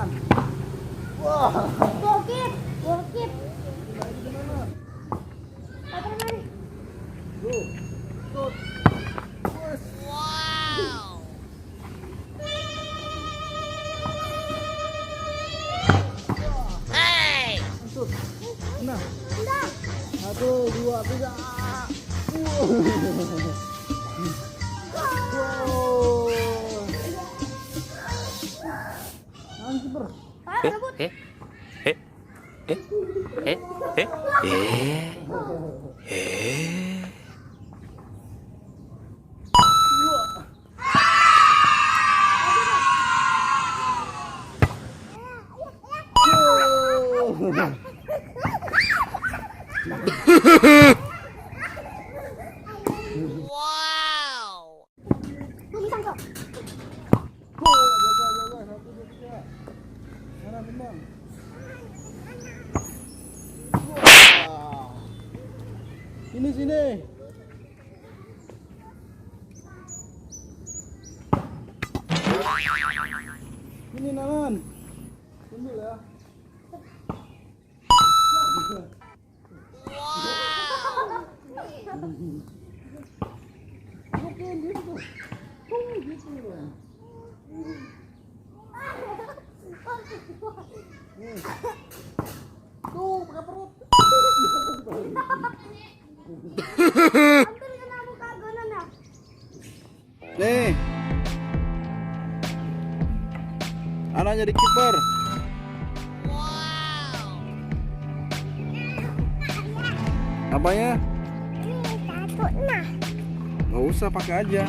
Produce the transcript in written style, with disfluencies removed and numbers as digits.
Aman. Wah. Bokip. Bokip. Go. Shoot. Wow. Hey. Shoot. Nah. Enggak. 1, 2, 3. Wow. Jangan kiper. Ayo rebut. Eh. Eh. Eh. Eh. Eh. Eh. Eh. Wow. Lu bisa kok. Jaga, 1, 2, 3. Mana Bintang? Wah. Sini. Ini Nanan. Tunggu ya. Oke, gitu. Gitu. Tuh, pakai perut. Hampir kena muka gonon ya. Nih. Anak jadi kiper. Apanya? Ini satu nah. Nggak usah pakai aja.